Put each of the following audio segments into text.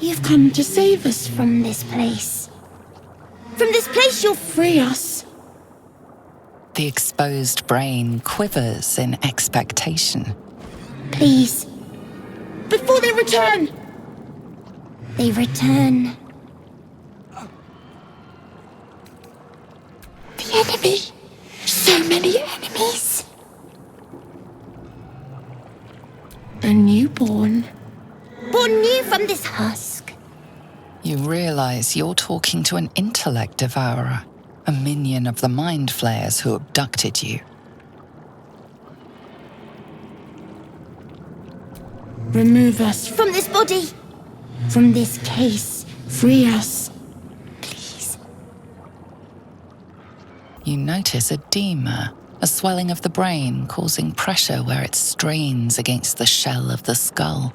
You've come to save us from this place. From this place you'll free us. The exposed brain quivers in expectation. Please. Before they return. They return. The enemy. So many enemies. A newborn. Born new from this husk. You realize you're talking to an intellect devourer, a minion of the mind flayers who abducted you. Remove us from this body. From this case. Free us. Please. You notice edema, a swelling of the brain causing pressure where it strains against the shell of the skull.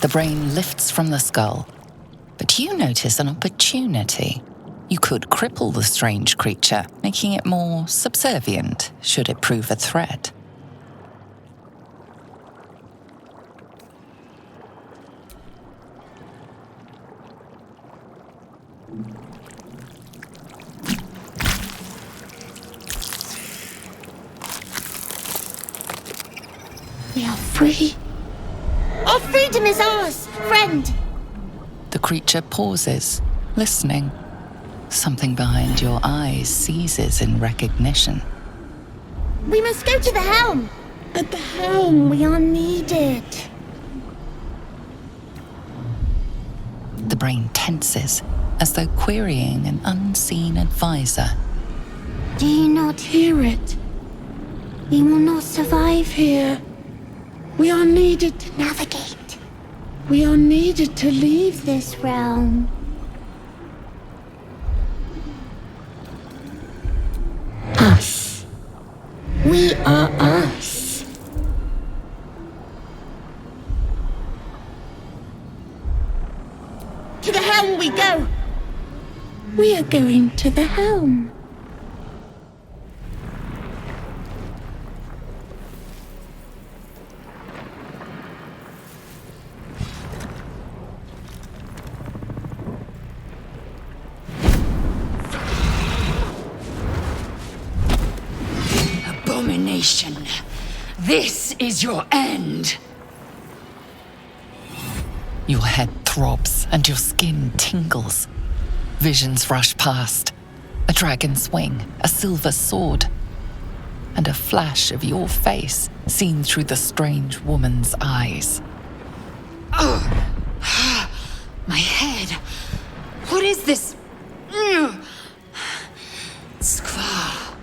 The brain lifts from the skull, but you notice an opportunity. You could cripple the strange creature, making it more subservient should it prove a threat. We are free. Our freedom is ours, friend. The creature pauses, listening. Something behind your eyes seizes in recognition. We must go to the helm. At the helm, we are needed. The brain tenses, as though querying an unseen advisor. Do you not hear it? We will not survive here. We are needed to navigate. We are needed to leave this realm. Us. We are us. To the helm we go. We are going to the helm. Abomination. This is your end. Your head throbs and your skin tingles. Visions rush past. A dragon's wing, a silver sword, and a flash of your face seen through the strange woman's eyes. Oh, my head. What is this? Skvar,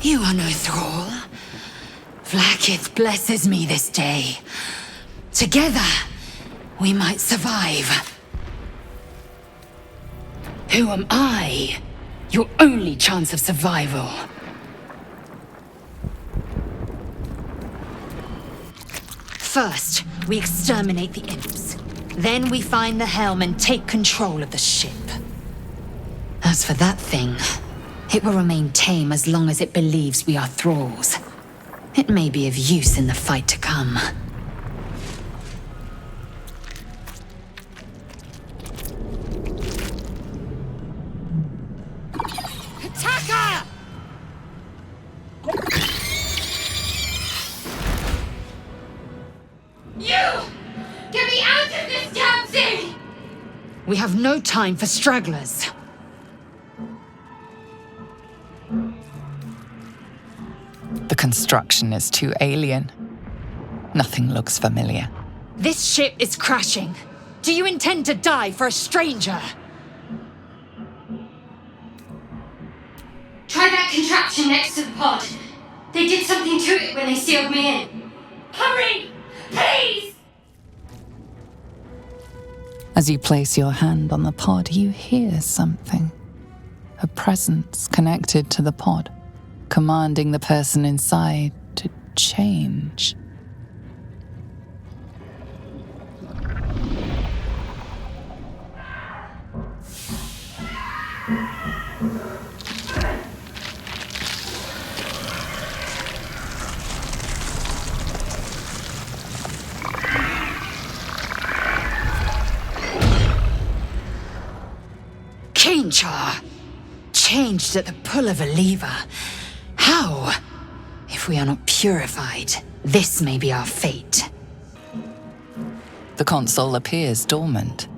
you are no thrall. Vlaakith blesses me this day. Together, we might survive. Who am I? Your only chance of survival. First, we exterminate the imps. Then we find the helm and take control of the ship. As for that thing, it will remain tame as long as it believes we are thralls. It may be of use in the fight to come. Attacker! You! Get me out of this damn thing! We have no time for stragglers. The construction is too alien. Nothing looks familiar. This ship is crashing. Do you intend to die for a stranger? Try that contraption next to the pod. They did something to it when they sealed me in. Hurry! Please! As you place your hand on the pod, you hear something. A presence connected to the pod, commanding the person inside to change. Chainchar! Changed at the pull of a lever. How? If we are not purified, this may be our fate. The console appears dormant.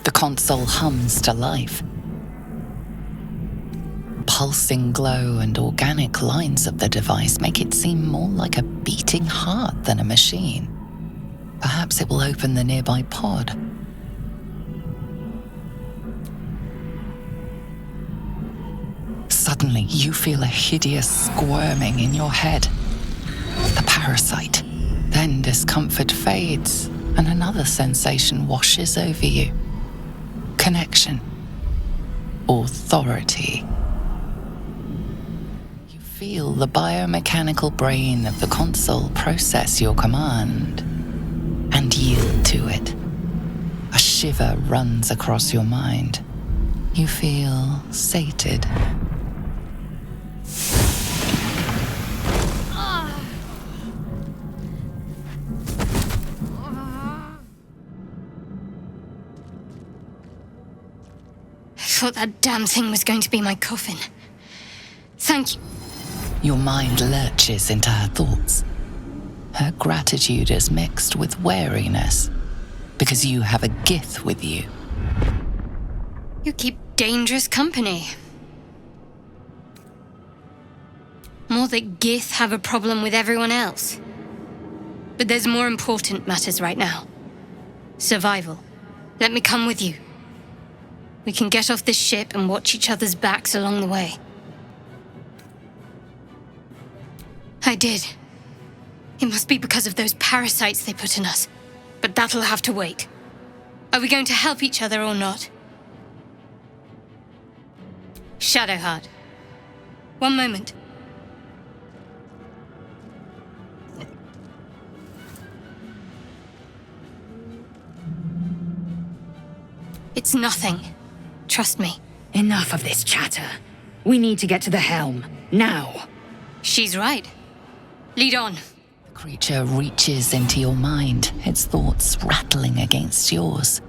The console hums to life. Pulsing glow and organic lines of the device make it seem more like a beating heart than a machine. Perhaps it will open the nearby pod. Suddenly, you feel a hideous squirming in your head. The parasite. Then discomfort fades, and another sensation washes over you. Connection. Authority. You feel the biomechanical brain of the console process your command and yield to it. A shiver runs across your mind. You feel sated. I thought that damn thing was going to be my coffin. Thank you. Your mind lurches into her thoughts. Her gratitude is mixed with wariness, because you have a Gith with you. You keep dangerous company. More that Gith have a problem with everyone else. But there's more important matters right now. Survival. Let me come with you. We can get off this ship and watch each other's backs along the way. I did. It must be because of those parasites they put in us. But that'll have to wait. Are we going to help each other or not? Shadowheart. One moment. It's nothing. Trust me. Enough of this chatter. We need to get to the helm. Now. She's right. Lead on. The creature reaches into your mind, its thoughts rattling against yours.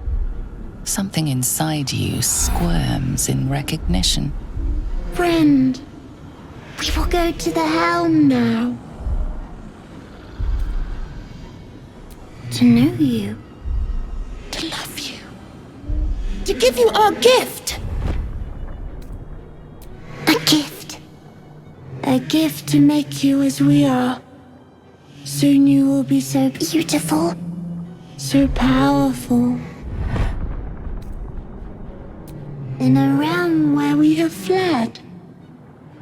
Something inside you squirms in recognition. Friend, we will go to the helm now. To know you. To love you. To give you our gift. A gift. A gift to make you as we are. Soon you will be so beautiful. So powerful. In a realm where we have fled.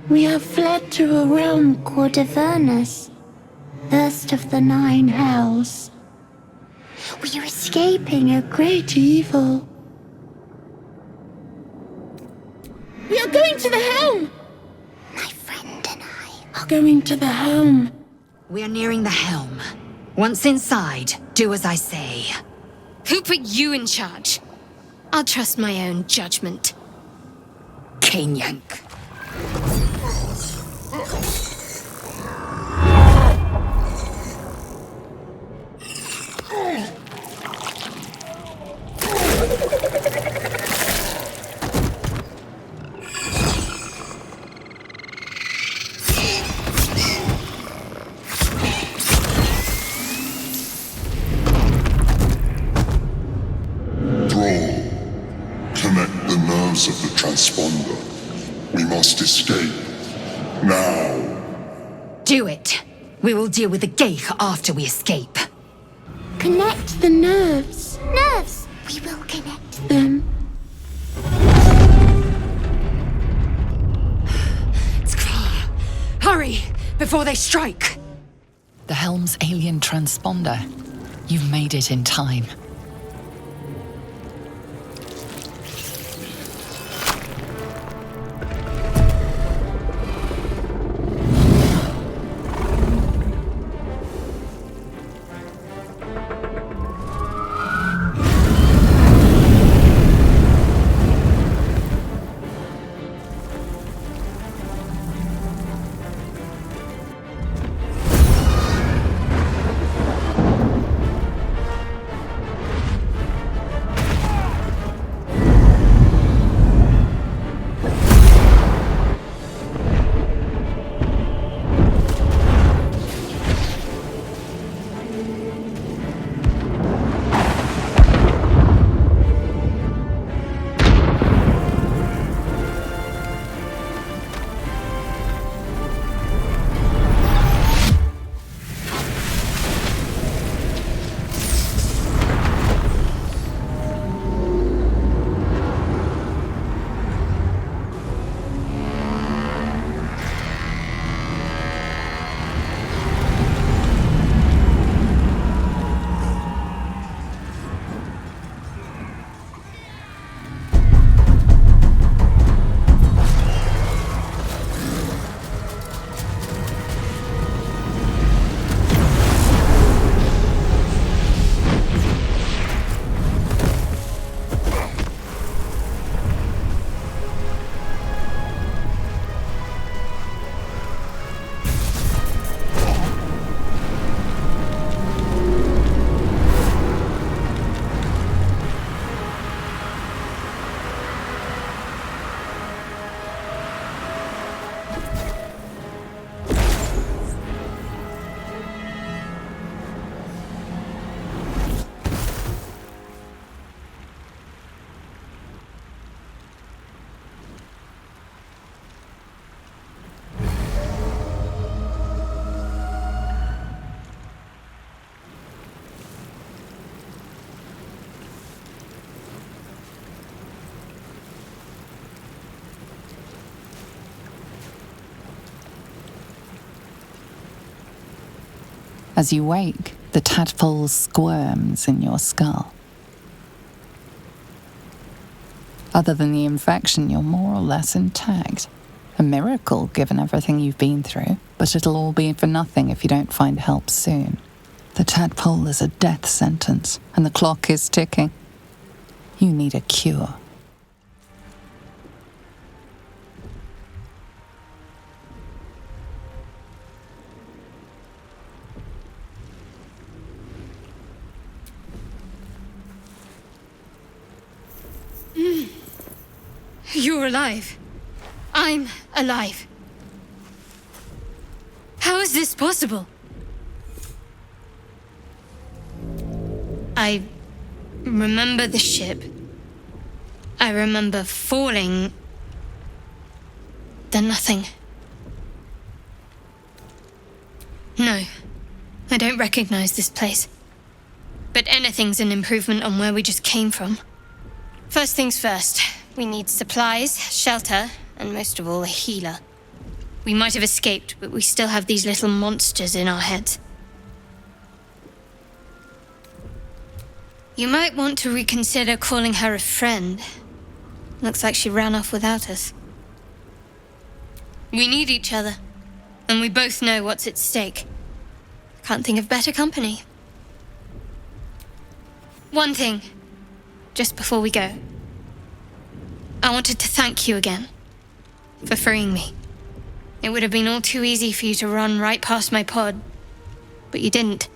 We have fled to a realm called Avernus. First of the 9 hells. We are escaping a great evil. We are going to the helm! My friend and I are going to the helm. We are nearing the helm. Once inside, do as I say. Who put you in charge? I'll trust my own judgment. Kanyank. Connect the nerves of the transponder. We must escape. Now. Do it. We will deal with the Geich after we escape. Connect the nerves. Nerves! We will connect them. It's clear. Hurry, before they strike. The helm's alien transponder. You've made it in time. As you wake, the tadpole squirms in your skull. Other than the infection, you're more or less intact. A miracle, given everything you've been through, but it'll all be for nothing if you don't find help soon. The tadpole is a death sentence, and the clock is ticking. You need a cure. You're alive. I'm alive. How is this possible? I remember the ship. I remember falling. Then nothing. No, I don't recognize this place. But anything's an improvement on where we just came from. First things first, we need supplies, shelter, and most of all, a healer. We might have escaped, but we still have these little monsters in our heads. You might want to reconsider calling her a friend. Looks like she ran off without us. We need each other, and we both know what's at stake. Can't think of better company. One thing, just before we go. I wanted to thank you again for freeing me. It would have been all too easy for you to run right past my pod, but you didn't.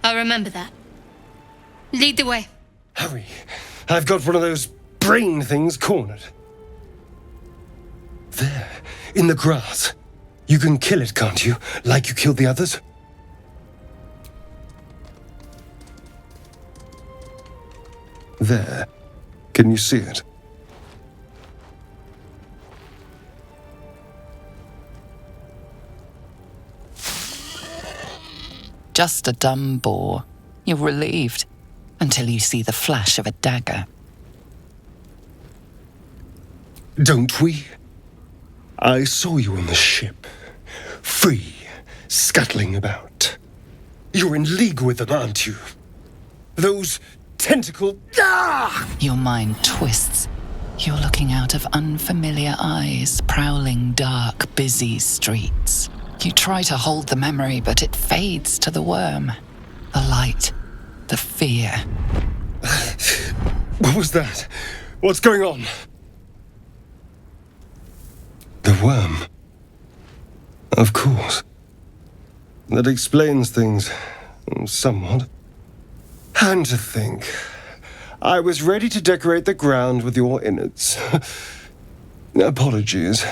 I'll remember that. Lead the way. Hurry. I've got one of those brain things cornered. There, in the grass. You can kill it, can't you? Like you killed the others? There. Can you see it? Just a dumb boar. You're relieved until you see the flash of a dagger. Don't we? I saw you on the ship. Free, scuttling about. You're in league with them, aren't you? Those tentacle... Ah! Your mind twists. You're looking out of unfamiliar eyes, prowling dark, busy streets. You try to hold the memory, but it fades to the worm. The light, the fear. What was that? What's going on? The worm. Of course. That explains things, somewhat. And to think, I was ready to decorate the ground with your innards. Apologies.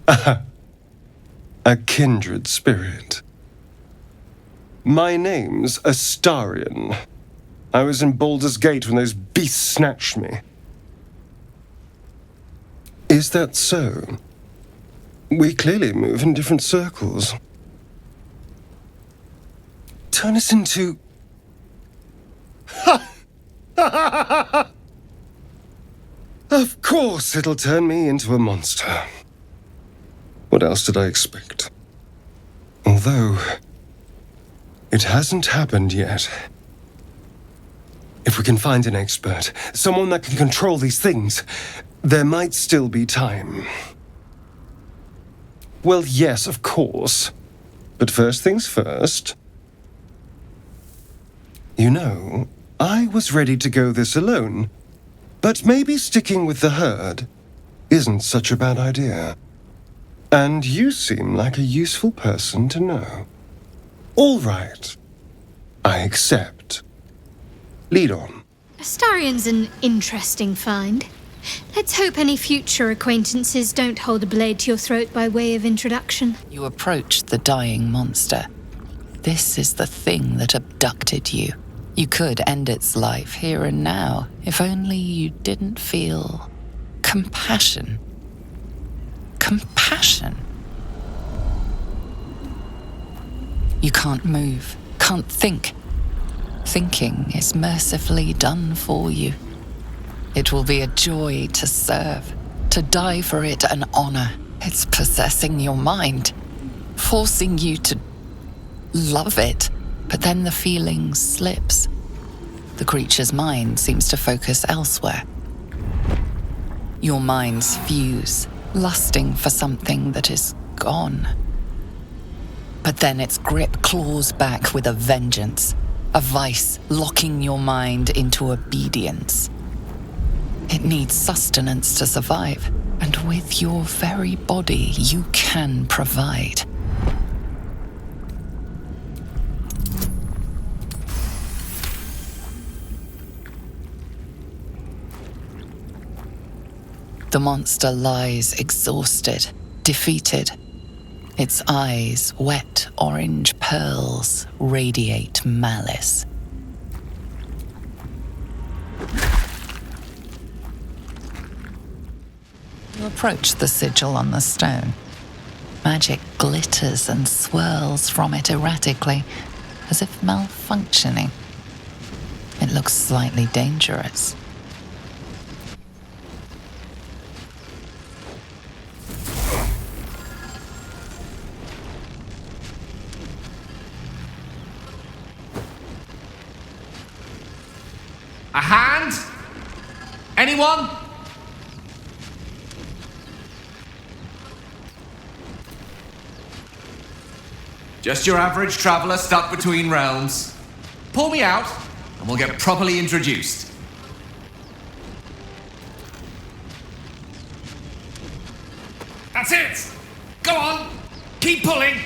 A kindred spirit. My name's Astarion. I was in Baldur's Gate when those beasts snatched me. Is that so? We clearly move in different circles. Turn us into... Of course it'll turn me into a monster. What else did I expect? Although, it hasn't happened yet. If we can find an expert, someone that can control these things, there might still be time. Well, yes, of course. But first things first. You know, I was ready to go this alone, but maybe sticking with the herd isn't such a bad idea. And you seem like a useful person to know. All right. I accept. Lead on. Astarion's an interesting find. Let's hope any future acquaintances don't hold a blade to your throat by way of introduction. You approach the dying monster. This is the thing that abducted you. You could end its life here and now, if only you didn't feel compassion. Compassion. You can't move, can't think. Thinking is mercifully done for you. It will be a joy to serve, to die for it an honor. It's possessing your mind. forcing you to love it, but then the feeling slips. The creature's mind seems to focus elsewhere. Your minds fuse, lusting for something that is gone. But then its grip claws back with a vengeance, a vice locking your mind into obedience. It needs sustenance to survive, and with your very body you can provide. The monster lies exhausted, defeated. Its eyes, wet orange pearls, radiate malice. You approach the sigil on the stone. Magic glitters and swirls from it erratically, as if malfunctioning. It looks slightly dangerous. A hand? Anyone? Just your average traveler stuck between realms. Pull me out, and we'll get properly introduced. That's it! Go on! Keep pulling!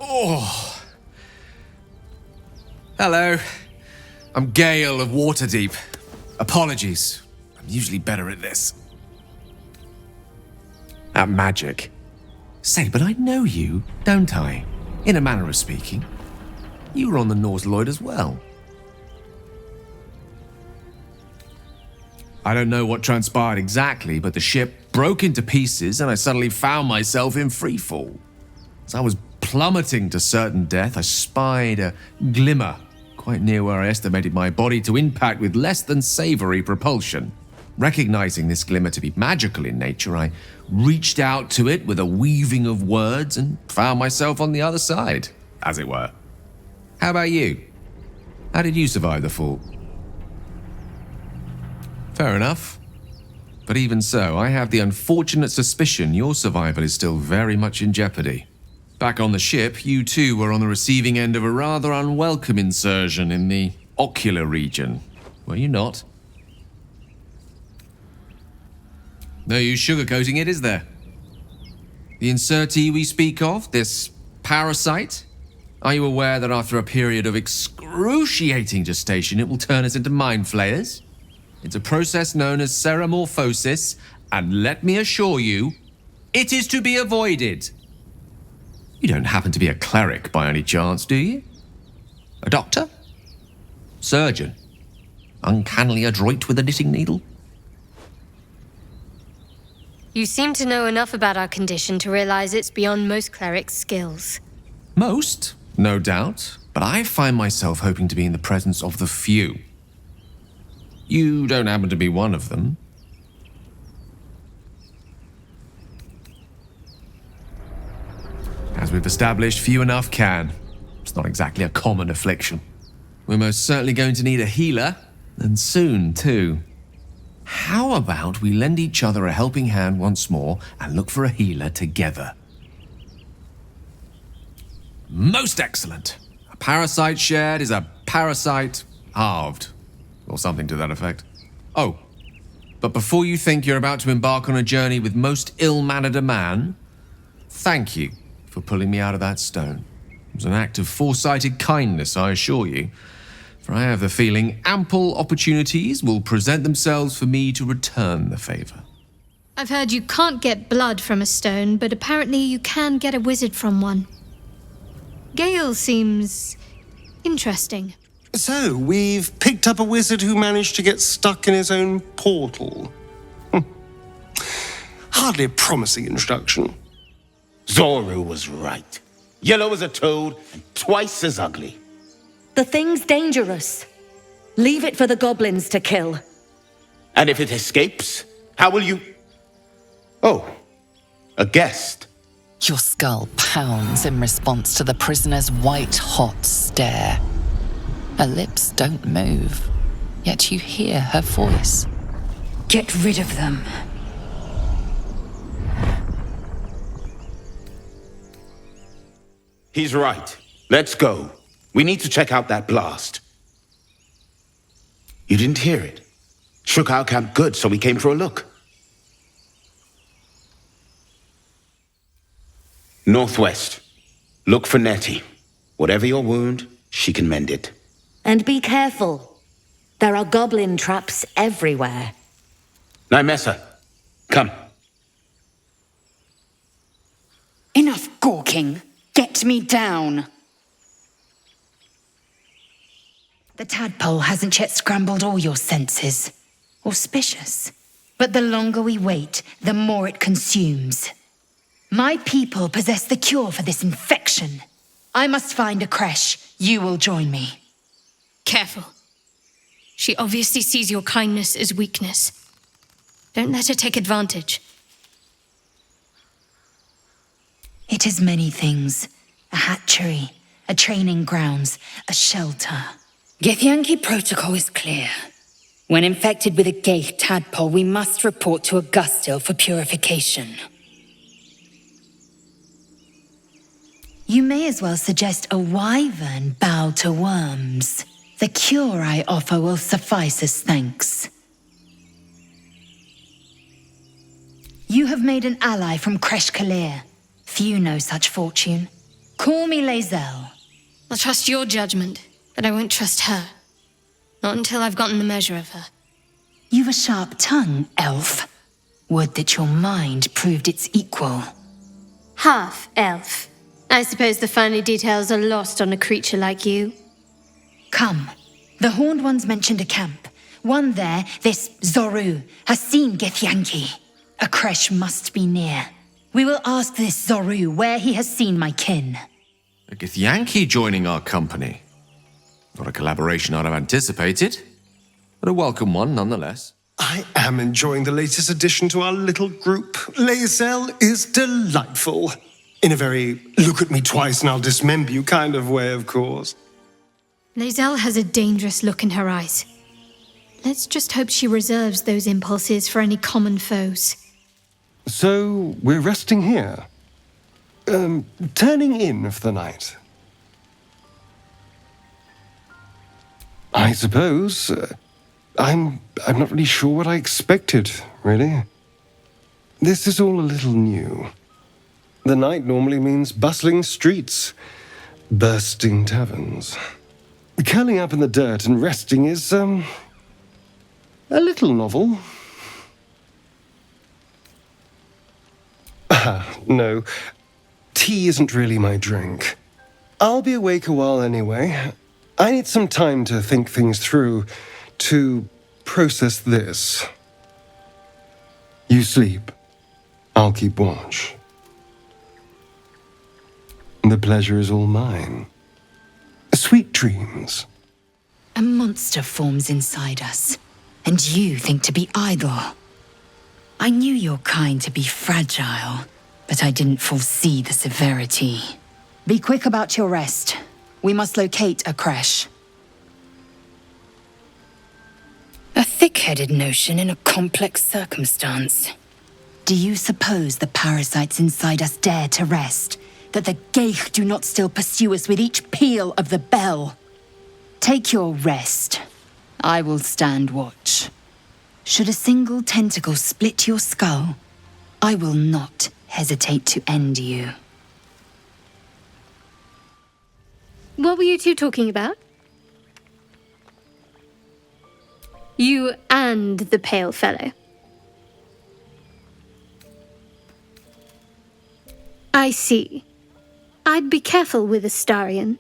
Oh. Hello. I'm Gale of Waterdeep. Apologies. I'm usually better at this. At magic. Say, but I know you, don't I? In a manner of speaking. You were on the Norse Lloyd as well. I don't know what transpired exactly, but the ship broke into pieces and I suddenly found myself in freefall. As I was plummeting to certain death, I spied a glimmer quite near where I estimated my body to impact with less than savory propulsion. Recognizing this glimmer to be magical in nature, I reached out to it with a weaving of words and found myself on the other side, as it were. How about you? How did you survive the fall? Fair enough. But even so, I have the unfortunate suspicion your survival is still very much in jeopardy. Back on the ship, you too were on the receiving end of a rather unwelcome insertion in the ocular region, were you not? No use sugarcoating it, is there? The insertee we speak of, this parasite, are you aware that after a period of excruciating gestation, it will turn us into mind flayers? It's a process known as ceramorphosis, and let me assure you, it is to be avoided. You don't happen to be a cleric by any chance, do you? A doctor? Surgeon? Uncannily adroit with a knitting needle? You seem to know enough about our condition to realize it's beyond most clerics' skills. Most, no doubt, but I find myself hoping to be in the presence of the few. You don't happen to be one of them. As we've established, few enough can. It's not exactly a common affliction. We're most certainly going to need a healer, and soon, too. How about we lend each other a helping hand once more and look for a healer together? Most excellent. A parasite shared is a parasite halved, or something to that effect. Oh, but before you think you're about to embark on a journey with most ill-mannered a man, thank you for pulling me out of that stone. It was an act of foresighted kindness, I assure you, for I have the feeling ample opportunities will present themselves for me to return the favor. I've heard you can't get blood from a stone, but apparently you can get a wizard from one. Gale seems interesting. So, we've picked up a wizard who managed to get stuck in his own portal. Hardly a promising introduction. Zoru was right. yellow as a toad, and twice as ugly. The thing's dangerous. Leave it for the goblins to kill. And if it escapes, how will you... Oh, a guest. Your skull pounds in response to the prisoner's white-hot stare. Her lips don't move, yet you hear her voice. Get rid of them. He's right. Let's go. We need to check out that blast. You didn't hear it? Shook our camp good, so we came for a look. Northwest. Look for Nettie. Whatever your wound, she can mend it. And be careful. There are goblin traps everywhere. Nymessa, come. Enough gawking. Get me down. The tadpole hasn't yet scrambled all your senses. Auspicious. But the longer we wait, the more it consumes. My people possess the cure for this infection. I must find a creche. You will join me. Careful. She obviously sees your kindness as weakness. Don't let her take advantage. It is many things. A hatchery, a training grounds, a shelter. Githyanki protocol is clear. When infected with a Geich tadpole, we must report to Augustil for purification. You may as well suggest a wyvern bow to worms. The cure I offer will suffice as thanks. You have made an ally from Kresh Kalir. Few know such fortune. Call me Lae'zel. I'll trust your judgment, but I won't trust her. Not until I've gotten the measure of her. You've a sharp tongue, elf. Would that your mind proved its equal. Half elf. I suppose the finer details are lost on a creature like you. Come. The Horned Ones mentioned a camp. One there, this Zoru, has seen Githyanki. A creche must be near. We will ask this Zoru where he has seen my kin. A Githyanki joining our company. Not a collaboration I'd have anticipated, but a welcome one nonetheless. I am enjoying the latest addition to our little group. Lae'zel is delightful. In a very look at me twice and I'll dismember you kind of way, of course. Lae'zel has a dangerous look in her eyes. Let's just hope she reserves those impulses for any common foes. So, we're resting here. Turning in for the night. I suppose. I'm not really sure what I expected, really. This is all a little new. The night normally means bustling streets, bursting taverns. Curling up in the dirt and resting is, a little novel. No. Tea isn't really my drink. I'll be awake a while anyway. I need some time to think things through, to process this. You sleep. I'll keep watch. The pleasure is all mine. Sweet dreams. A monster forms inside us, and you think to be idle. I knew your kind to be fragile, but I didn't foresee the severity. Be quick about your rest. We must locate a creche. A thick-headed notion in a complex circumstance. Do you suppose the parasites inside us dare to rest? That the Geich do not still pursue us with each peal of the bell? Take your rest. I will stand watch. Should a single tentacle split your skull, I will not hesitate to end you. What were you two talking about? You and the pale fellow. I see. I'd be careful with Astarion.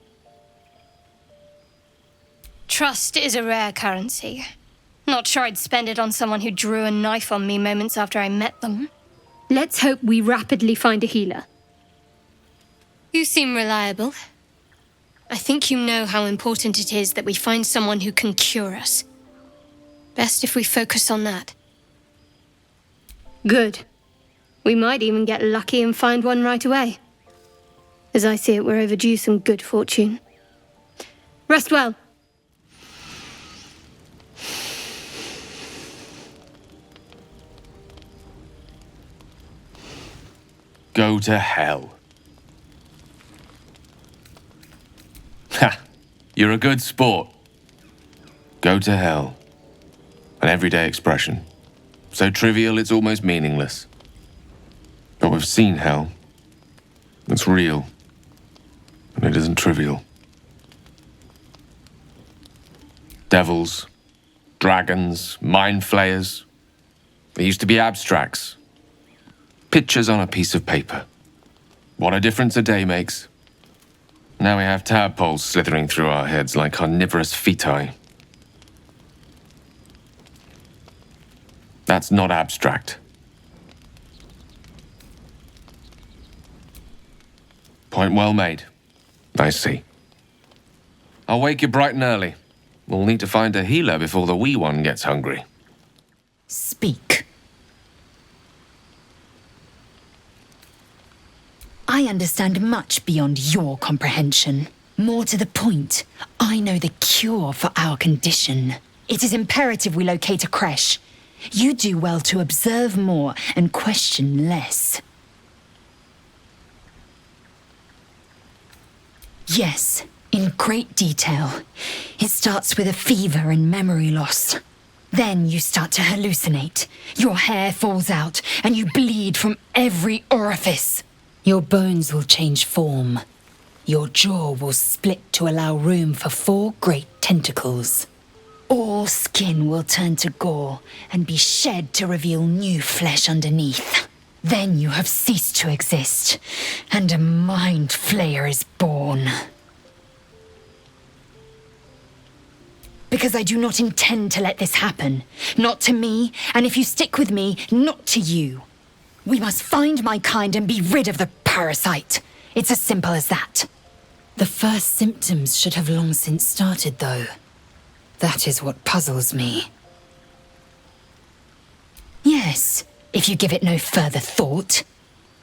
Trust is a rare currency. Not sure I'd spend it on someone who drew a knife on me moments after I met them. Let's hope we rapidly find a healer. You seem reliable. I think you know how important it is that we find someone who can cure us. Best if we focus on that. Good. We might even get lucky and find one right away. As I see it, we're overdue some good fortune. Rest well. Go to hell. Ha! You're a good sport. Go to hell. An everyday expression. So trivial it's almost meaningless. But we've seen hell. It's real. And it isn't trivial. Devils, dragons, mind flayers. They used to be abstracts. Pictures on a piece of paper. What a difference a day makes. Now we have tadpoles slithering through our heads like carnivorous feti. That's not abstract. Point well made. I see. I'll wake you bright and early. We'll need to find a healer before the wee one gets hungry. Speak. I understand much beyond your comprehension. More to the point, I know the cure for our condition. It is imperative we locate a creche. You do well to observe more and question less. Yes, in great detail. It starts with a fever and memory loss. Then you start to hallucinate. Your hair falls out and you bleed from every orifice. Your bones will change form. Your jaw will split to allow room for 4 great tentacles. All skin will turn to gore and be shed to reveal new flesh underneath. Then you have ceased to exist, and a mind flayer is born. Because I do not intend to let this happen. Not to me, and if you stick with me, not to you. We must find my kind and be rid of the parasite. It's as simple as that. The first symptoms should have long since started, though. That is what puzzles me. Yes, if you give it no further thought.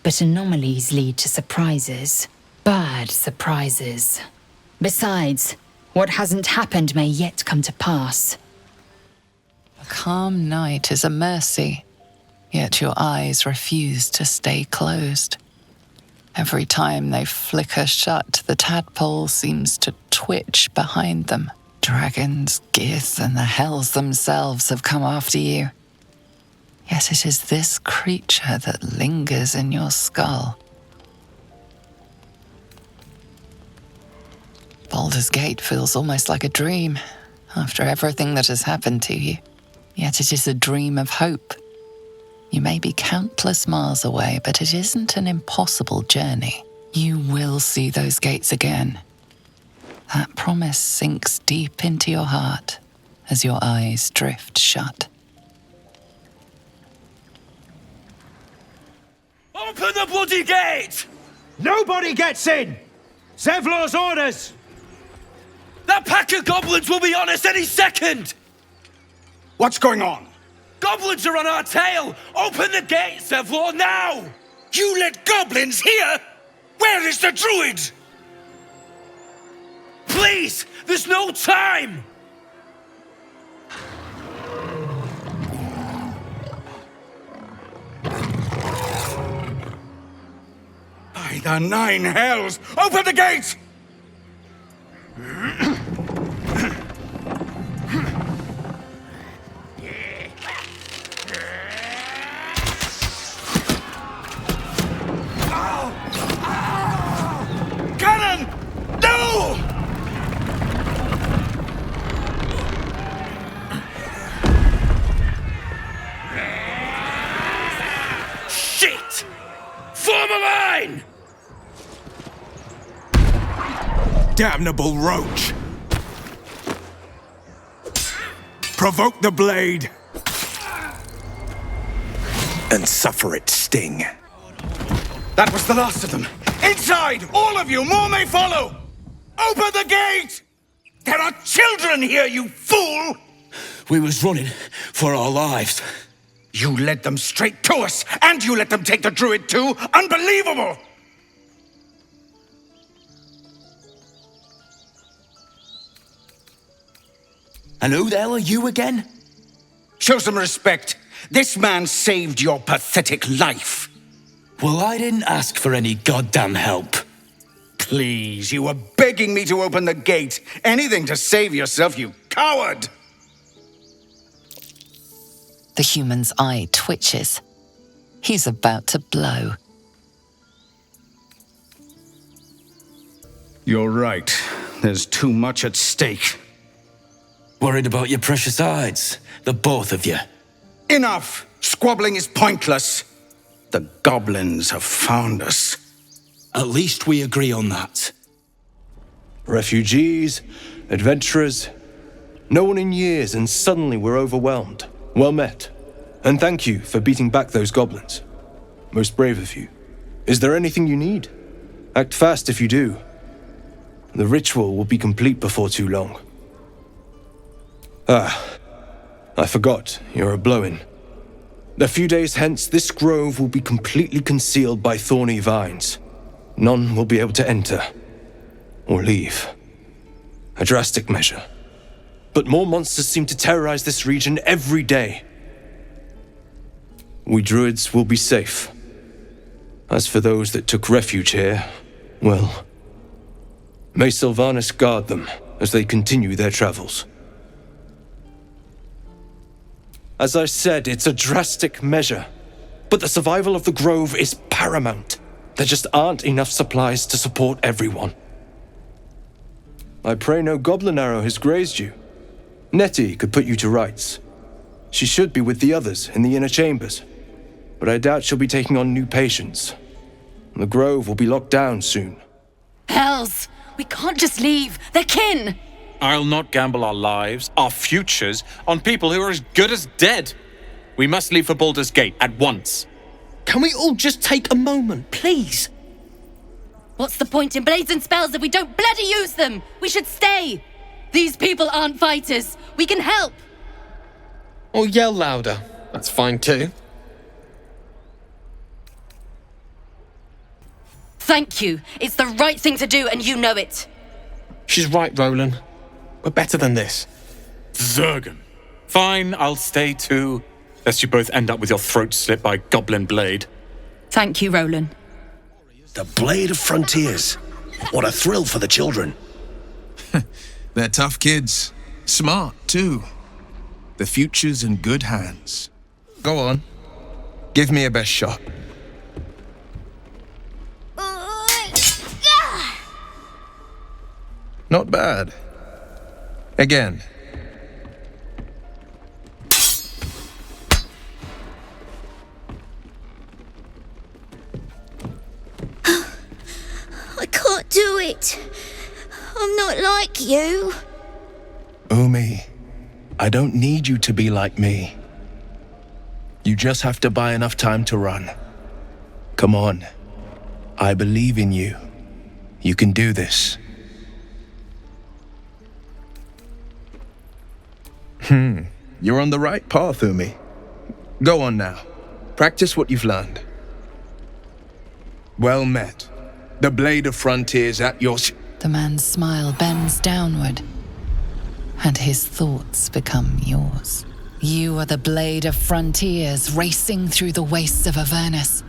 But anomalies lead to surprises. Bad surprises. Besides, what hasn't happened may yet come to pass. A calm night is a mercy. Yet your eyes refuse to stay closed. Every time they flicker shut, the tadpole seems to twitch behind them. Dragons, Gith, and the hells themselves have come after you. Yet it is this creature that lingers in your skull. Baldur's Gate feels almost like a dream, after everything that has happened to you. Yet it is a dream of hope. You may be countless miles away, but it isn't an impossible journey. You will see those gates again. That promise sinks deep into your heart as your eyes drift shut. Open the bloody gate! Nobody gets in! Zevlor's orders! That pack of goblins will be on us any second! What's going on? Goblins are on our tail! Open the gate, Zevlor, now! You let goblins here? Where is the druid? Please! There's no time! By the 9 hells! Open the gate! Cannon! No! Shit! Form a line! Damnable roach! Provoke the blade! And suffer its sting. That was the last of them. Inside! All of you! More may follow! Open the gate! There are children here, you fool! We was running for our lives. You led them straight to us, and you let them take the druid too? Unbelievable! And who the hell are you again? Show some respect. This man saved your pathetic life. Well, I didn't ask for any goddamn help. Please, you were begging me to open the gate. Anything to save yourself, you coward! The human's eye twitches. He's about to blow. You're right. There's too much at stake. Worried about your precious hides, the both of you. Enough! Squabbling is pointless. The goblins have found us. At least we agree on that. Refugees, adventurers, no one in years, and suddenly we're overwhelmed. Well met. And thank you for beating back those goblins. Most brave of you. Is there anything you need? Act fast if you do. The ritual will be complete before too long. I forgot, you're a blow-in. A few days hence, this grove will be completely concealed by thorny vines. None will be able to enter or leave. A drastic measure. But more monsters seem to terrorize this region every day. We druids will be safe. As for those that took refuge here, well, may Sylvanas guard them as they continue their travels. As I said, it's a drastic measure, but the survival of the grove is paramount. There just aren't enough supplies to support everyone. I pray no goblin arrow has grazed you. Nettie could put you to rights. She should be with the others in the inner chambers, but I doubt she'll be taking on new patients. The grove will be locked down soon. Hells! We can't just leave. They're kin! I'll not gamble our lives, our futures, on people who are as good as dead. We must leave for Baldur's Gate at once. Can we all just take a moment, please? What's the point in blades and spells if we don't bloody use them? We should stay! These people aren't fighters. We can help! Or yell louder. That's fine too. Thank you. It's the right thing to do, and you know it. She's right, Roland. We're better than this. Zergan. Fine, I'll stay too. Lest you both end up with your throat slit by Goblin Blade. Thank you, Roland. The Blade of Frontiers. What a thrill for the children. They're tough kids. Smart, too. The future's in good hands. Go on. Give me a best shot. Not bad. Again. I can't do it. I'm not like you. Umi, I don't need you to be like me. You just have to buy enough time to run. Come on. I believe in you. You can do this. You're on the right path, Umi. Go on now. Practice what you've learned. Well met. The Blade of Frontiers at your... The man's smile bends downward, and his thoughts become yours. You are the Blade of Frontiers racing through the wastes of Avernus.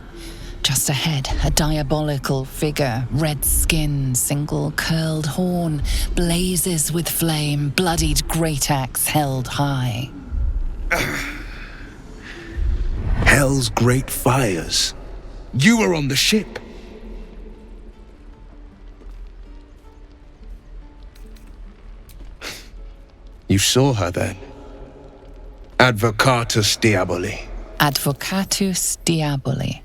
Just ahead, a diabolical figure, red skin, single curled horn, blazes with flame, bloodied great axe held high. Hell's great fires. You were on the ship. You saw her then. Advocatus Diaboli. Advocatus Diaboli.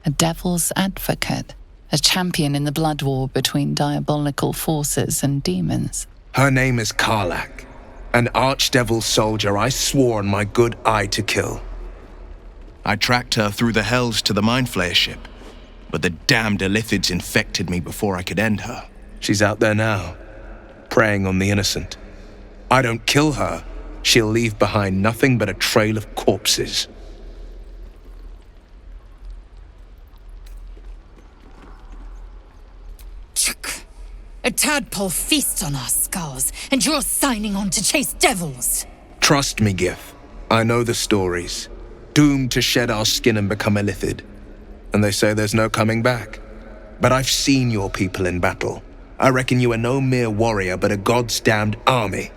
A devil's advocate. A champion in the blood war between diabolical forces and demons. Her name is Karlach, an archdevil soldier I swore on my good eye to kill. I tracked her through the hells to the Mindflayer ship. but the damned Illithids infected me before I could end her. She's out there now, preying on the innocent. I don't kill her, she'll leave behind nothing but a trail of corpses. A tadpole feasts on our skulls, and you're signing on to chase devils. Trust me, Gith. I know the stories. Doomed to shed our skin and become Illithid. And they say there's no coming back. But I've seen your people in battle. I reckon you are no mere warrior, but a god's damned army.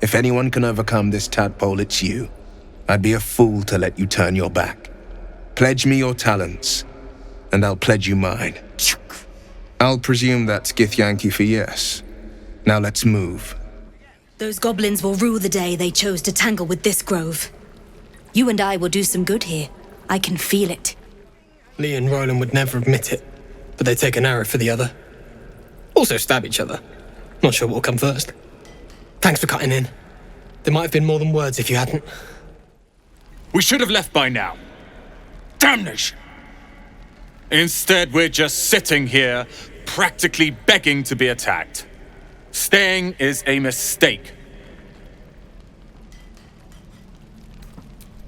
If anyone can overcome this tadpole, it's you. I'd be a fool to let you turn your back. Pledge me your talents, and I'll pledge you mine. I'll presume that's Githyanki for yes. Now let's move. Those goblins will rue the day they chose to tangle with this grove. You and I will do some good here. I can feel it. Lee and Roland would never admit it, but they take an arrow for the other. Also stab each other. Not sure what will come first. Thanks for cutting in. There might have been more than words if you hadn't. We should have left by now. Damnation! Instead, we're just sitting here, practically begging to be attacked. Staying is a mistake.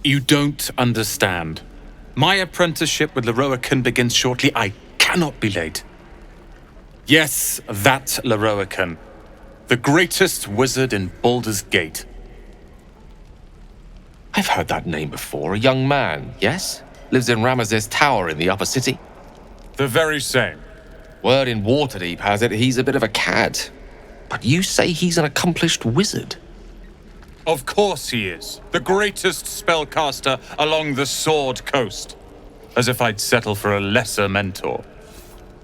You don't understand. My apprenticeship with Leroican begins shortly. I cannot be late. Yes, that Leroican. The greatest wizard in Baldur's Gate. I've heard that name before. A young man, yes? Lives in Ramazes Tower in the upper city. The very same. Word in Waterdeep has it he's a bit of a cad. But you say he's an accomplished wizard. Of course he is. The greatest spellcaster along the Sword Coast. As if I'd settle for a lesser mentor.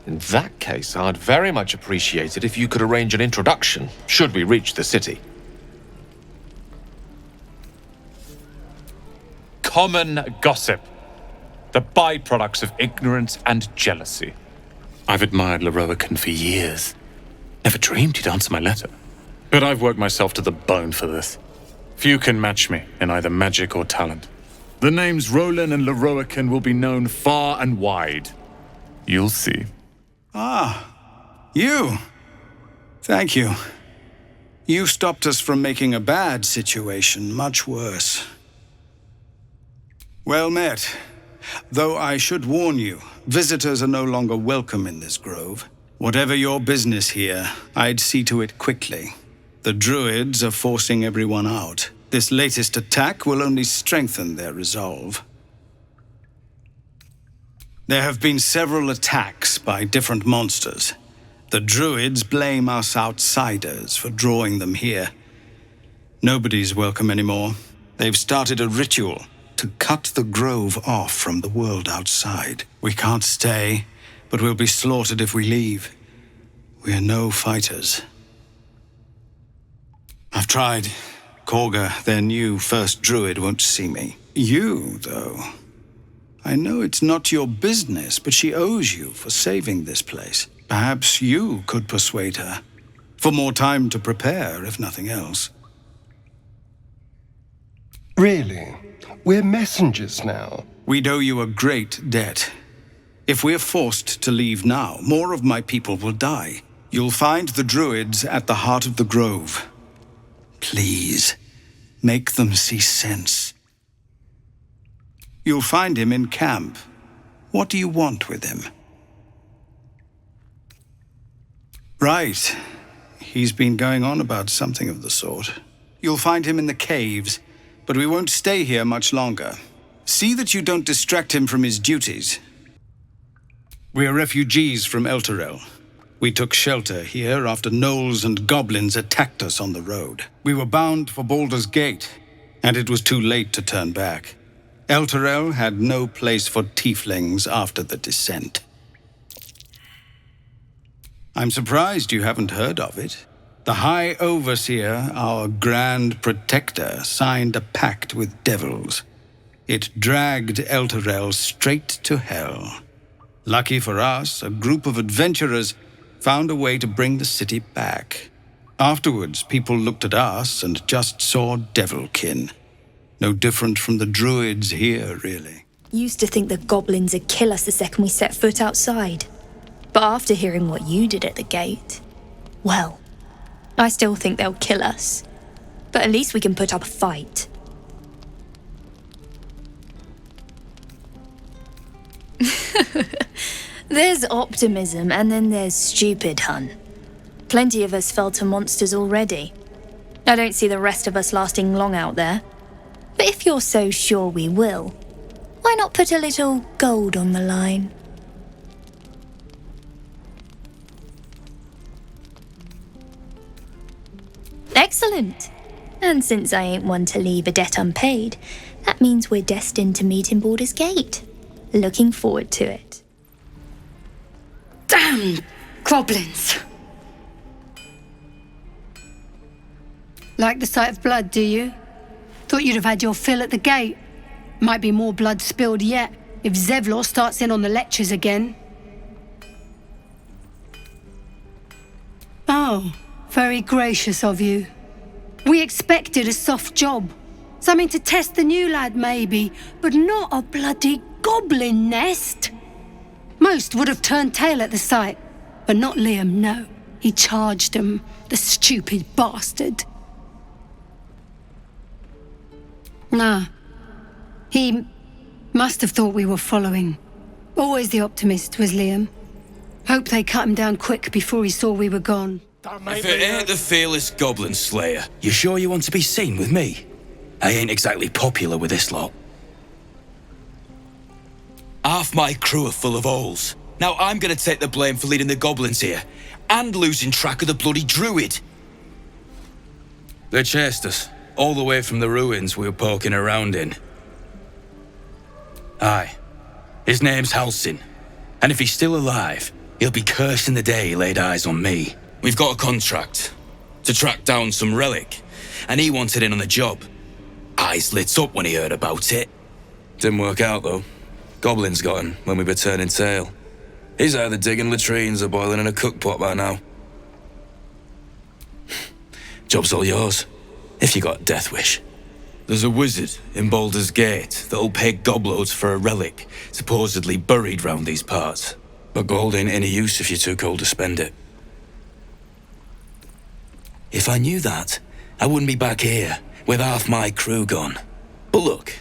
In that case, I'd very much appreciate it if you could arrange an introduction, should we reach the city. Common gossip. The byproducts of ignorance and jealousy. I've admired Leroican for years. Never dreamed he'd answer my letter. But I've worked myself to the bone for this. Few can match me in either magic or talent. The names Roland and Leroican will be known far and wide. You'll see. Ah, you. Thank you. You stopped us from making a bad situation much worse. Well met. Though I should warn you, visitors are no longer welcome in this grove. Whatever your business here, I'd see to it quickly. The druids are forcing everyone out. This latest attack will only strengthen their resolve. There have been several attacks by different monsters. The druids blame us outsiders for drawing them here. Nobody's welcome anymore. They've started a ritual to cut the grove off from the world outside. We can't stay, but we'll be slaughtered if we leave. We're no fighters. I've tried. Korga, their new first druid, won't see me. You, though. I know it's not your business, but she owes you for saving this place. Perhaps you could persuade her. For more time to prepare, if nothing else. Really? We're messengers now. We'd owe you a great debt. If we're forced to leave now, more of my people will die. You'll find the druids at the heart of the grove. Please, make them see sense. You'll find him in camp. What do you want with him? Right. He's been going on about something of the sort. You'll find him in the caves, but we won't stay here much longer. See that you don't distract him from his duties. We're refugees from Elturel. We took shelter here after gnolls and goblins attacked us on the road. We were bound for Baldur's Gate, and it was too late to turn back. Elturel had no place for tieflings after the descent. I'm surprised you haven't heard of it. The High Overseer, our Grand Protector, signed a pact with devils. It dragged Elturel straight to hell. Lucky for us, a group of adventurers found a way to bring the city back. Afterwards, people looked at us and just saw devilkin. No different from the druids here, really. Used to think the goblins would kill us the second we set foot outside. But after hearing what you did at the gate, well, I still think they'll kill us. But at least we can put up a fight. There's optimism and then there's stupid, hun. Plenty of us fell to monsters already. I don't see the rest of us lasting long out there. But if you're so sure we will, why not put a little gold on the line? Excellent. And since I ain't one to leave a debt unpaid, that means we're destined to meet in Baldur's Gate. Looking forward to it. Damn goblins! Like the sight of blood, do you? Thought you'd have had your fill at the gate. Might be more blood spilled yet if Zevlor starts in on the lectures again. Oh, very gracious of you. We expected a soft job. Something to test the new lad, maybe, but not a bloody goblin nest. Most would have turned tail at the sight, but not Liam, no. He charged him, the stupid bastard. Nah. He must have thought we were following. Always the optimist was Liam. Hope they cut him down quick before he saw we were gone. If it ain't the fearless goblin slayer, you sure you want to be seen with me? I ain't exactly popular with this lot. Half my crew are full of holes. Now I'm gonna take the blame for leading the goblins here, and losing track of the bloody druid. They chased us, all the way from the ruins we were poking around in. Aye. His name's Halsin, and if he's still alive, he'll be cursing the day he laid eyes on me. We've got a contract to track down some relic, and he wanted in on the job. Eyes lit up when he heard about it. Didn't work out, though. Goblins got him when we were turning tail. He's either digging latrines or boiling in a cookpot by now. Job's all yours, if you got a death wish. There's a wizard in Baldur's Gate that'll pay gobloads for a relic supposedly buried round these parts. But gold ain't any use if you're too cold to spend it. If I knew that, I wouldn't be back here with half my crew gone. But look,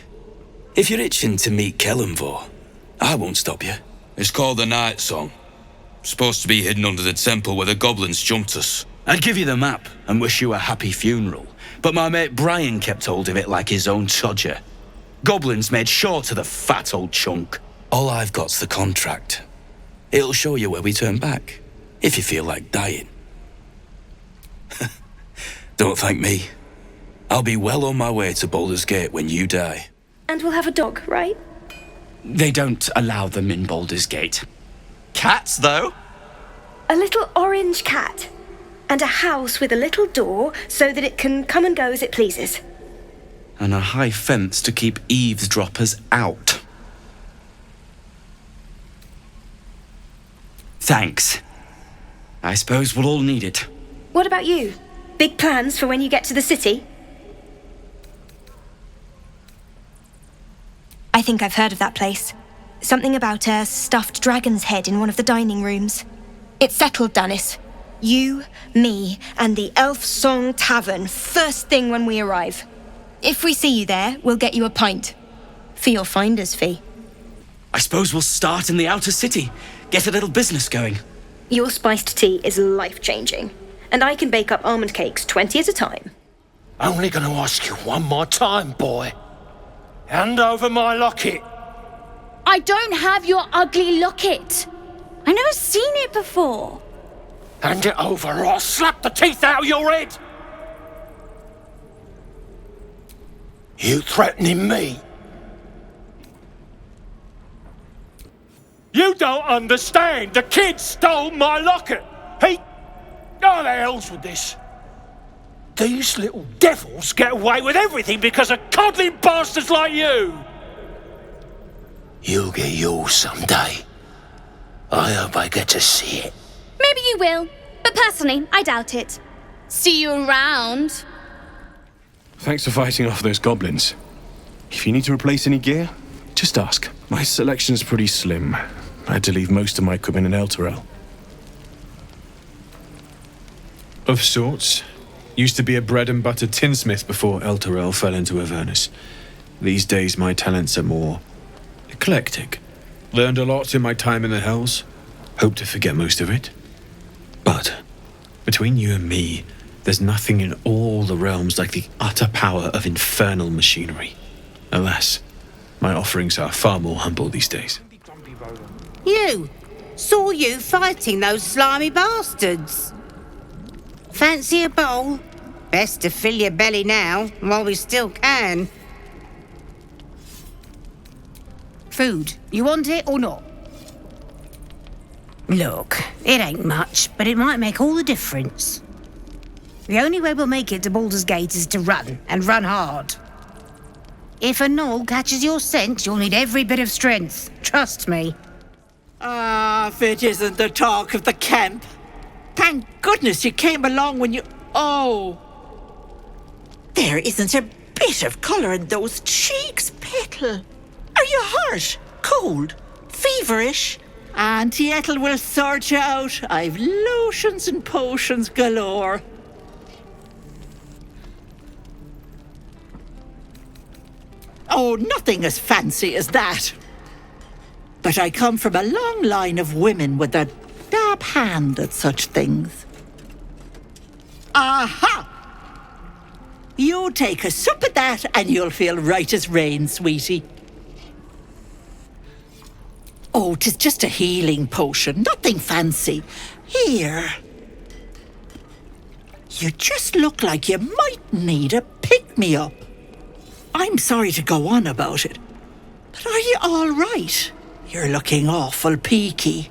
if you're itching to meet Kellenvor, I won't stop you. It's called the Night Song. Supposed to be hidden under the temple where the goblins jumped us. I'd give you the map and wish you a happy funeral, but my mate Brian kept hold of it like his own Todger. Goblins made sure to the fat old chunk. All I've got's the contract. It'll show you where we turn back, if you feel like dying. Don't thank me. I'll be well on my way to Baldur's Gate when you die. And we'll have a dog, right? They don't allow them in Baldur's Gate. Cats, though? A little orange cat. And a house with a little door so that it can come and go as it pleases. And a high fence to keep eavesdroppers out. Thanks. I suppose we'll all need it. What about you? Big plans for when you get to the city? I think I've heard of that place. Something about a stuffed dragon's head in one of the dining rooms. It's settled, Dennis. You, me, and the Elf Song Tavern first thing when we arrive. If we see you there, we'll get you a pint. For your finder's fee. I suppose we'll start in the outer city. Get a little business going. Your spiced tea is life-changing. And I can bake up almond cakes 20 at a time. Only gonna ask you one more time, boy. Hand over my locket. I don't have your ugly locket. I've never seen it before. Hand it over or I'll slap the teeth out of your head. You threatening me? You don't understand. The kid stole my locket. He... Oh, the hell's with this? These little devils get away with everything because of coddling bastards like you. You'll get yours someday. I hope I get to see it. Maybe you will, but personally, I doubt it. See you around. Thanks for fighting off those goblins. If you need to replace any gear, Just ask. My selection's pretty slim. I had to leave most of my equipment in Elturel. Of sorts. Used to be a bread and butter tinsmith before Elturel fell into Avernus. These days my talents are more eclectic. Learned a lot in my time in the Hells. Hope to forget most of it. But between you and me, there's nothing in all the realms like the utter power of infernal machinery. Alas, my offerings are far more humble these days. You! Saw you fighting those slimy bastards. Fancy a bowl? Best to fill your belly now, while we still can. Food. You want it or not? Look, it ain't much, but it might make all the difference. The only way we'll make it to Baldur's Gate is to run, and run hard. If a gnoll catches your scent, you'll need every bit of strength. Trust me. If it isn't the talk of the camp. Thank goodness you came along when you... Oh! There isn't a bit of colour in those cheeks, Petal. Are you hurt? Cold? Feverish? Auntie Ethel will sort you out. I've lotions and potions galore. Oh, nothing as fancy as that. But I come from a long line of women with a dab hand at such things. Aha! You take a sup at that and you'll feel right as rain, sweetie. Oh, 'tis just a healing potion, nothing fancy. Here. You just look like you might need a pick-me-up. I'm sorry to go on about it, but are you all right? You're looking awful peaky.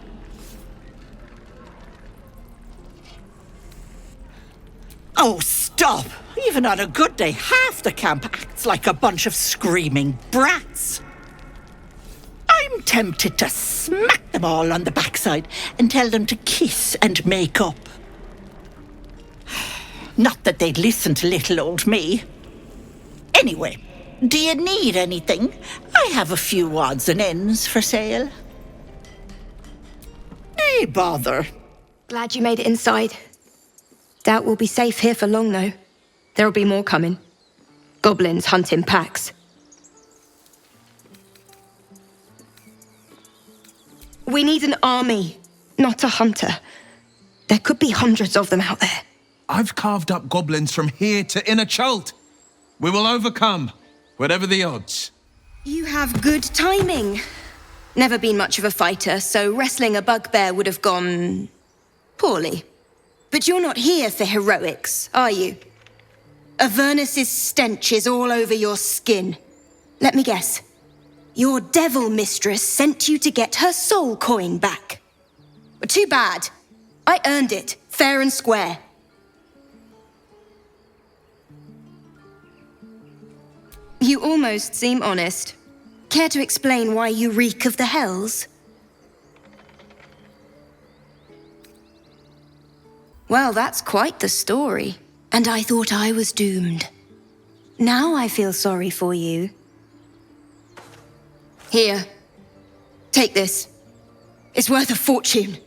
Oh, stop! Even on a good day, half the camp acts like a bunch of screaming brats. I'm tempted to smack them all on the backside and tell them to kiss and make up. Not that they'd listen to little old me. Anyway, do you need anything? I have a few odds and ends for sale. Nay, bother. Glad you made it inside. Doubt we'll be safe here for long, though. There'll be more coming. Goblins hunt in packs. We need an army, not a hunter. There could be hundreds of them out there. I've carved up goblins from here to Inner Chult. We will overcome, whatever the odds. You have good timing. Never been much of a fighter, so wrestling a bugbear would have gone poorly. But you're not here for heroics, are you? Avernus's stench is all over your skin. Let me guess. Your devil mistress sent you to get her soul coin back. But too bad. I earned it, fair and square. You almost seem honest. Care to explain why you reek of the hells? Well, that's quite the story. And I thought I was doomed. Now I feel sorry for you. Here. Take this. It's worth a fortune.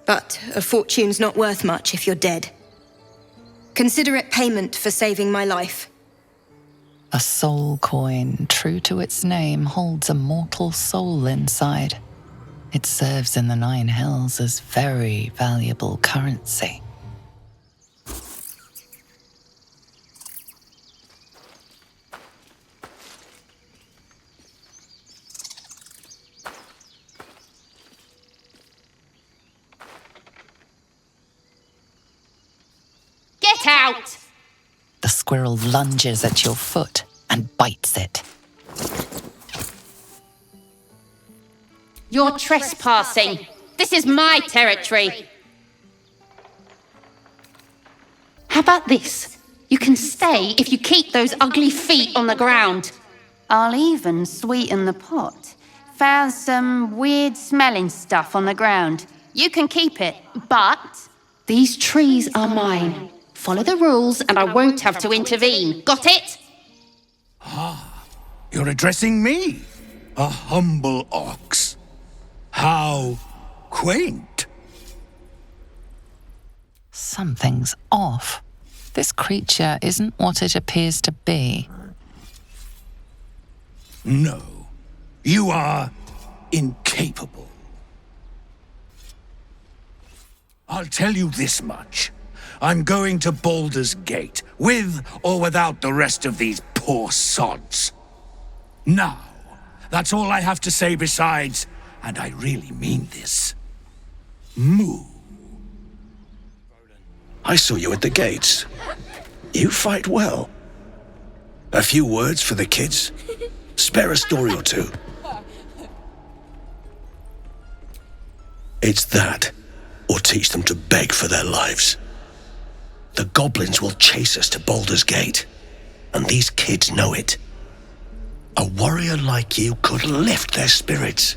But a fortune's not worth much if you're dead. Consider it payment for saving my life. A soul coin, true to its name, holds a mortal soul inside. It serves in the Nine Hells as very valuable currency. Get out! The squirrel lunges at your foot and bites it. You're trespassing. This is my territory. How about this? You can stay if you keep those ugly feet on the ground. I'll even sweeten the pot. Found some weird smelling stuff on the ground. You can keep it, but these trees are mine. Follow the rules and I won't have to intervene. Got it? You're addressing me? A humble ox. How quaint. Something's off. This creature isn't what it appears to be. No, you are incapable. I'll tell you this much. I'm going to Baldur's Gate, with or without the rest of these poor sods. Now, that's all I have to say besides, and I really mean this, moo. I saw you at the gates. You fight well. A few words for the kids? Spare a story or two. It's that, or teach them to beg for their lives. The goblins will chase us to Baldur's Gate, and these kids know it. A warrior like you could lift their spirits.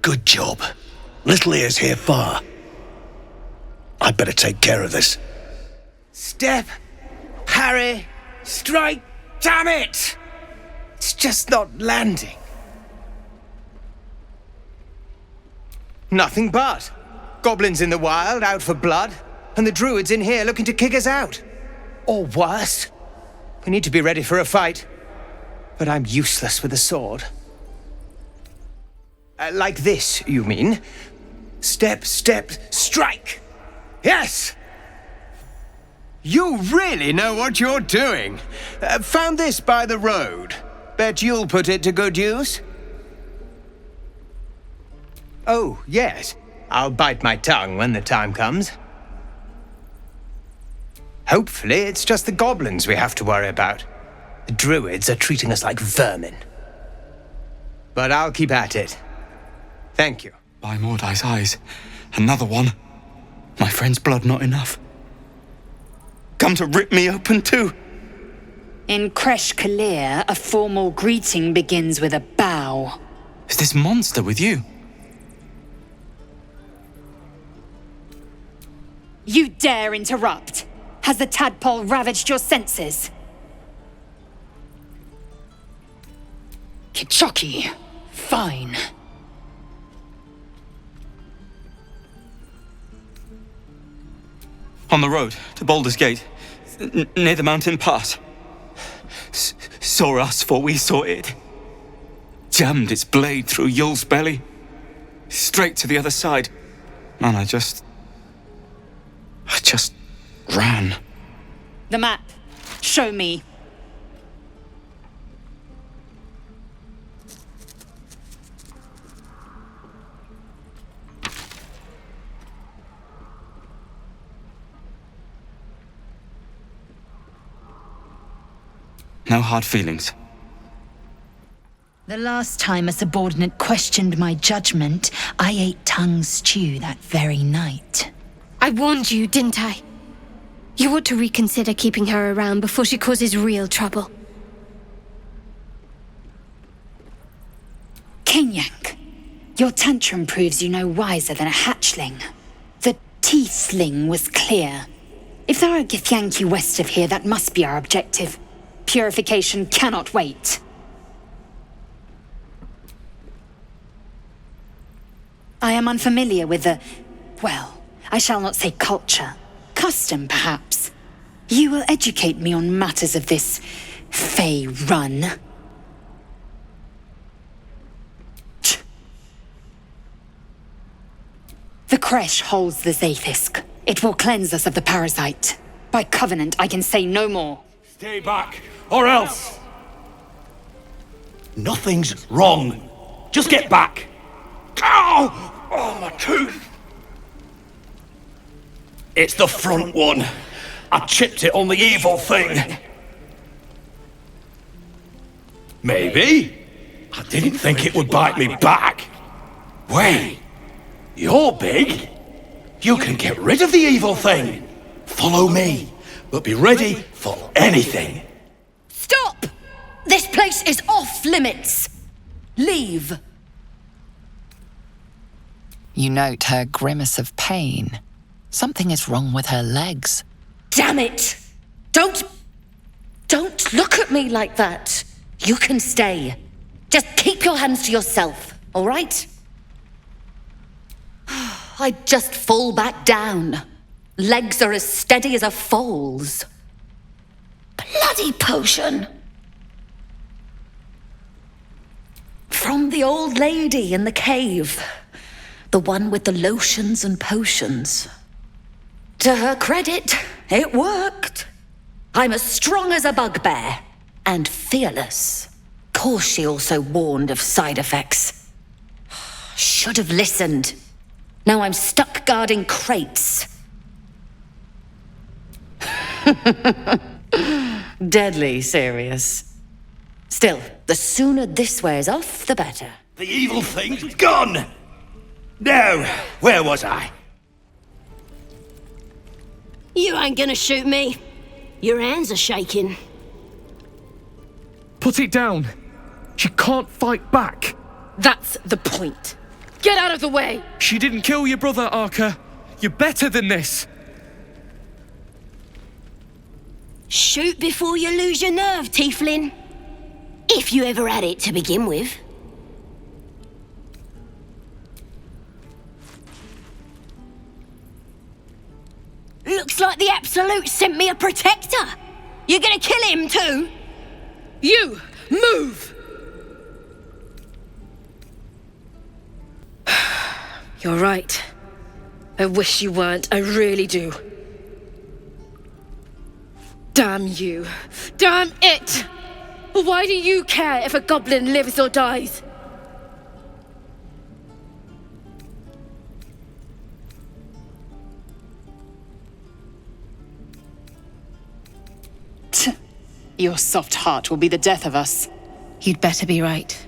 Good job. Little ears hear far. I'd better take care of this. Step, parry, strike, damn it! It's just not landing. Nothing but. Goblins in the wild, out for blood, and the druids in here looking to kick us out. Or worse. We need to be ready for a fight. But I'm useless with a sword. Like this, you mean? Step, step, strike! Yes! You really know what you're doing. Found this by the road. Bet you'll put it to good use. Oh, yes. I'll bite my tongue when the time comes. Hopefully, it's just the goblins we have to worry about. The druids are treating us like vermin. But I'll keep at it. Thank you. By Mordai's eyes, another one. My friend's blood not enough. Come to rip me open too. In Kresh Kalir, a formal greeting begins with a bow. Is this monster with you? You dare interrupt? Has the tadpole ravaged your senses? Kichoki, fine. On the road to Baldur's Gate, near the mountain pass. Saw us, for we saw it. Jammed its blade through Yul's belly. Straight to the other side. And I just ran. The map. Show me. No hard feelings. The last time a subordinate questioned my judgment, I ate tongue stew that very night. I warned you, didn't I? You ought to reconsider keeping her around before she causes real trouble. Kenyak, your tantrum proves you no wiser than a hatchling. The teethling was clear. If there are Githyanki west of here, that must be our objective. Purification cannot wait. I am unfamiliar with the, well, I shall not say culture. Custom, perhaps. You will educate me on matters of this Fey run. The Kresh holds the Zaithisk. It will cleanse us of the parasite. By covenant, I can say no more. Stay back, or else! Nothing's wrong. Just get back. Ow! Oh, my tooth! It's the front one. I chipped it on the evil thing. Maybe. I didn't think it would bite me back. Wait. You're big. You can get rid of the evil thing. Follow me, but be ready for anything. Stop! This place is off limits. Leave. You note her grimace of pain. Something is wrong with her legs. Damn it! Don't look at me like that. You can stay. Just keep your hands to yourself, all right? I'd just fall back down. Legs are as steady as a foal's. Bloody potion! From the old lady in the cave. The one with the lotions and potions. To her credit, it worked. I'm as strong as a bugbear. And fearless. Course she also warned of side effects. Should have listened. Now I'm stuck guarding crates. Deadly serious. Still, the sooner this wears off, the better. The evil thing's gone! Now, where was I? You ain't gonna shoot me. Your hands are shaking. Put it down. She can't fight back. That's the point. Get out of the way! She didn't kill your brother, Arca. You're better than this. Shoot before you lose your nerve, Tiefling. If you ever had it to begin with. Looks like the Absolute sent me a protector. You're gonna kill him too? You! Move! You're right. I wish you weren't. I really do. Damn you. Damn it! Why do you care if a goblin lives or dies? Your soft heart will be the death of us. You'd better be right.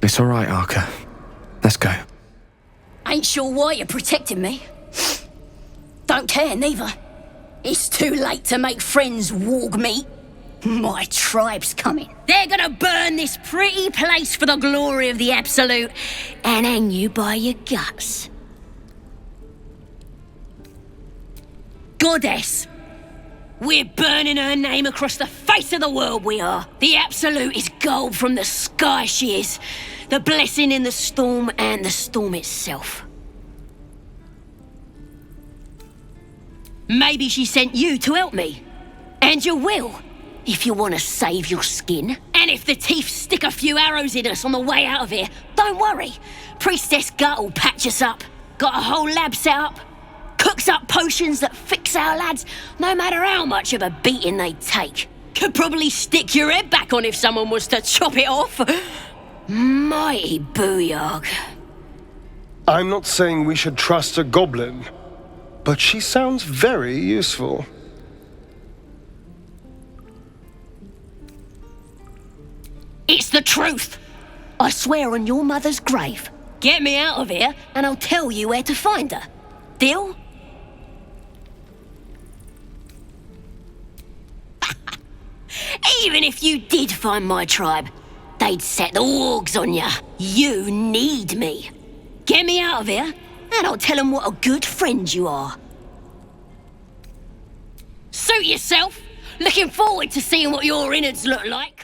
It's all right, Arca. Let's go. Ain't sure why you're protecting me. Don't care neither. It's too late to make friends, warg meat. My tribe's coming. They're gonna burn this pretty place for the glory of the Absolute and hang you by your guts. Goddess! We're burning her name across the face of the world, we are. The Absolute is gold from the sky, she is. The blessing in the storm and the storm itself. Maybe she sent you to help me. And you will, if you want to save your skin. And if the teeth stick a few arrows in us on the way out of here, don't worry. Priestess Gut will patch us up. Got a whole lab set up. Cooks up potions that fix our lads, no matter how much of a beating they take. Could probably stick your head back on if someone was to chop it off. Mighty booyog. I'm not saying we should trust a goblin, but she sounds very useful. It's the truth. I swear on your mother's grave. Get me out of here, and I'll tell you where to find her. Deal? Even if you did find my tribe, they'd set the wargs on you. You need me. Get me out of here, and I'll tell them what a good friend you are. Suit yourself. Looking forward to seeing what your innards look like.